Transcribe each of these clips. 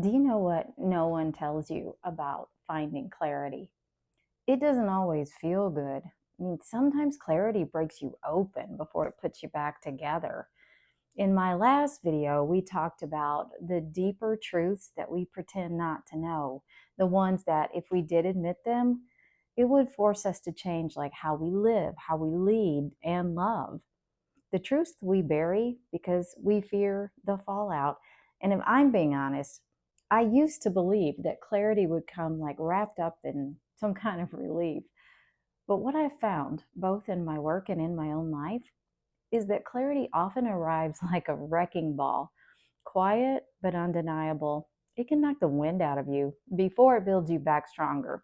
Do you know what no one tells you about finding clarity? It doesn't always feel good. I mean, sometimes clarity breaks you open before it puts you back together. In my last video, we talked about the deeper truths that we pretend not to know, the ones that, if we did admit them, it would force us to change, like how we live, how we lead, and love. The truths we bury because we fear the fallout. And if I'm being honest, I used to believe that clarity would come like wrapped up in some kind of relief. But what I've found, both in my work and in my own life, is that clarity often arrives like a wrecking ball, quiet but undeniable. It can knock the wind out of you before it builds you back stronger.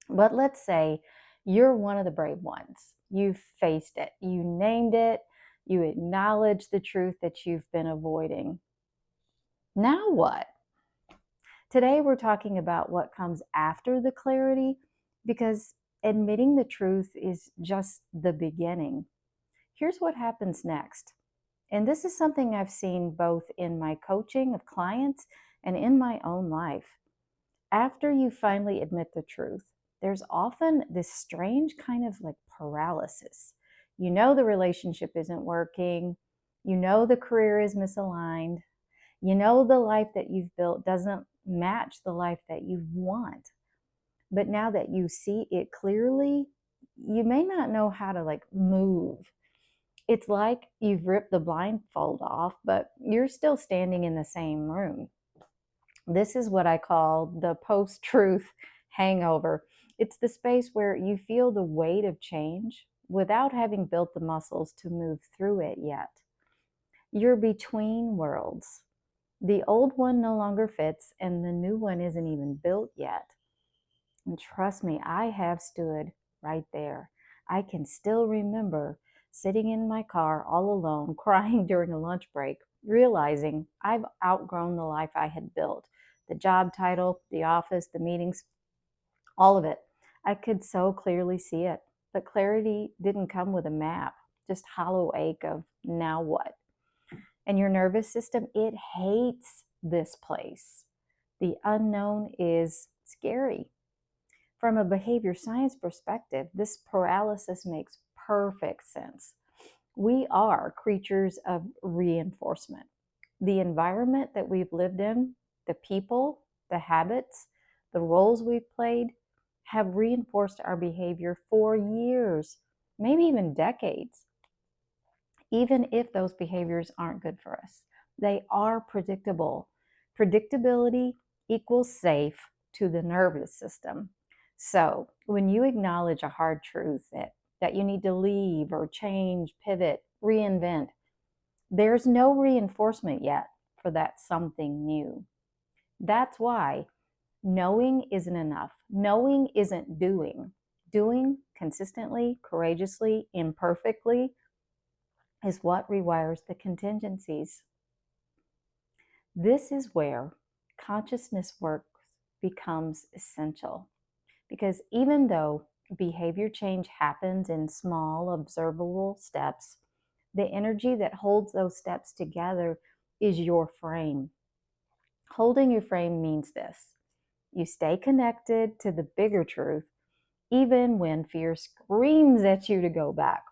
But let's say you're one of the brave ones. You faced it, you named it, you acknowledge the truth that you've been avoiding. Now what? Today, we're talking about what comes after the clarity because admitting the truth is just the beginning. Here's what happens next. And this is something I've seen both in my coaching of clients and in my own life. After you finally admit the truth, there's often this strange kind of like paralysis. You know the relationship isn't working, you know the career is misaligned, you know the life that you've built doesn't match the life that you want. But now that you see it clearly, you may not know how to like move. It's like you've ripped the blindfold off, but you're still standing in the same room. This is what I call the post truth hangover. It's the space where you feel the weight of change without having built the muscles to move through it yet. You're between worlds. The old one no longer fits, and the new one isn't even built yet. And trust me, I have stood right there. I can still remember sitting in my car all alone, crying during a lunch break, realizing I've outgrown the life I had built. The job title, the office, the meetings, all of it. I could so clearly see it. But clarity didn't come with a map, just hollow ache of now what? And your nervous system, it hates this place. The unknown is scary. From a behavior science perspective, this paralysis makes perfect sense. We are creatures of reinforcement. The environment that we've lived in, the people, the habits, the roles we've played have reinforced our behavior for years, maybe even decades, even if those behaviors aren't good for us. They are predictable. Predictability equals safe to the nervous system. So when you acknowledge a hard truth that you need to leave or change, pivot, reinvent, there's no reinforcement yet for that something new. That's why knowing isn't enough. Knowing isn't doing. Doing consistently, courageously, imperfectly is what rewires the contingencies. This is where consciousness work becomes essential. Because even though behavior change happens in small, observable steps, the energy that holds those steps together is your frame. Holding your frame means this: you stay connected to the bigger truth, even when fear screams at you to go back.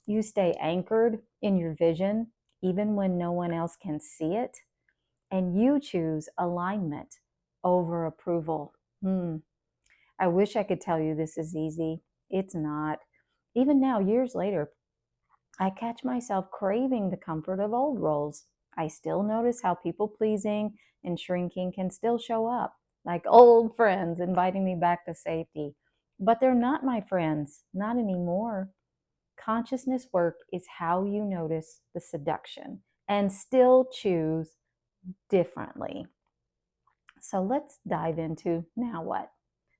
You stay anchored in your vision, even when no one else can see it. And you choose alignment over approval. I wish I could tell you this is easy. It's not. Even now, years later, I catch myself craving the comfort of old roles. I still notice how people pleasing and shrinking can still show up, like old friends inviting me back to safety. But they're not my friends, not anymore. Consciousness work is how you notice the seduction and still choose differently. So let's dive into now what?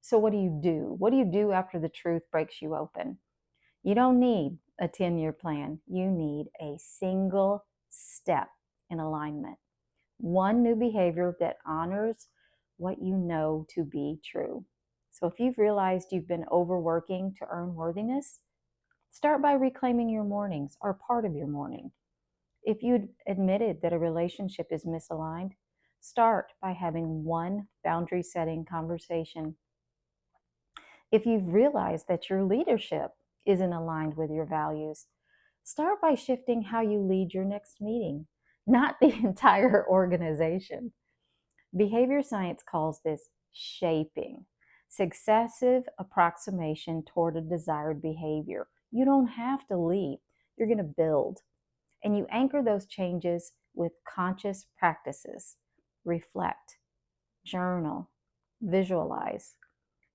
So, what do you do? What do you do after the truth breaks you open? You don't need a 10-year plan. You need a single step in alignment. One new behavior that honors what you know to be true. So, if you've realized you've been overworking to earn worthiness, start by reclaiming your mornings or part of your morning. If you'd admitted that a relationship is misaligned, Start by having one boundary setting conversation. If you've realized that your leadership isn't aligned with your values, start by shifting how you lead your next meeting, not the entire organization. Behavior science calls this shaping, successive approximation toward a desired behavior. You don't have to lead, you're going to build. And you anchor those changes with conscious practices. Reflect, journal, visualize.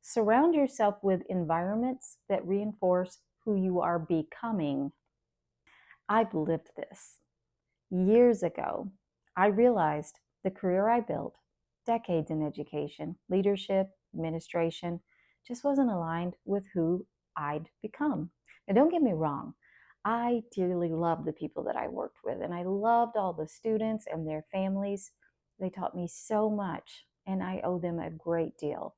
Surround yourself with environments that reinforce who you are becoming. I've lived this. Years ago, I realized the career I built, decades in education, leadership, administration, just wasn't aligned with who I'd become. Now, don't get me wrong, I dearly loved the people that I worked with, and I loved all the students and their families. They taught me so much, and I owe them a great deal.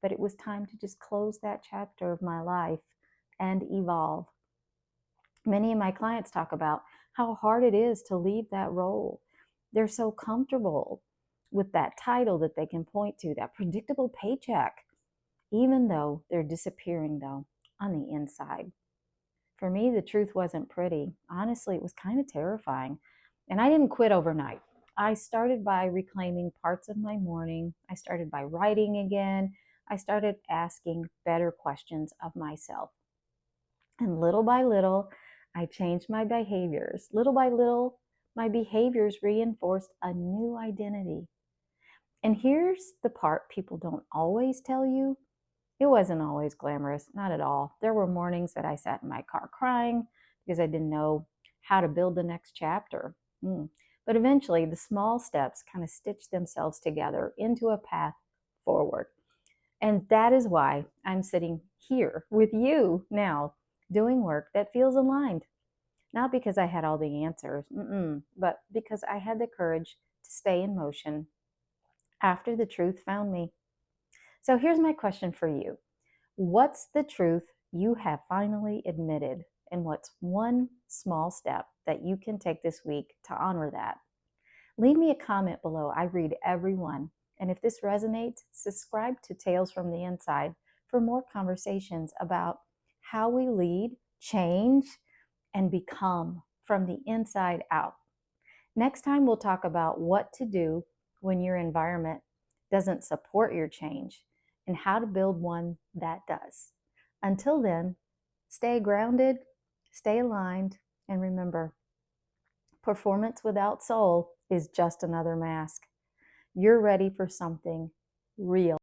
But it was time to just close that chapter of my life and evolve. Many of my clients talk about how hard it is to leave that role. They're so comfortable with that title that they can point to, that predictable paycheck, even though they're disappearing, though, on the inside. For me, the truth wasn't pretty. Honestly, it was kind of terrifying. And I didn't quit overnight. I started by reclaiming parts of my morning. I started by writing again. I started asking better questions of myself. And little by little, I changed my behaviors. Little by little, my behaviors reinforced a new identity. And here's the part people don't always tell you. It wasn't always glamorous, not at all. There were mornings that I sat in my car crying because I didn't know how to build the next chapter. But eventually, the small steps kind of stitched themselves together into a path forward. And that is why I'm sitting here with you now, doing work that feels aligned. Not because I had all the answers, but because I had the courage to stay in motion after the truth found me. So here's my question for you. What's the truth you have finally admitted? And what's one small step that you can take this week to honor that? Leave me a comment below. I read every one. And if this resonates, subscribe to Tales from the Inside for more conversations about how we lead, change, and become from the inside out. Next time, we'll talk about what to do when your environment doesn't support your change and how to build one that does. Until then, stay grounded, stay aligned, and remember, performance without soul is just another mask. You're ready for something real.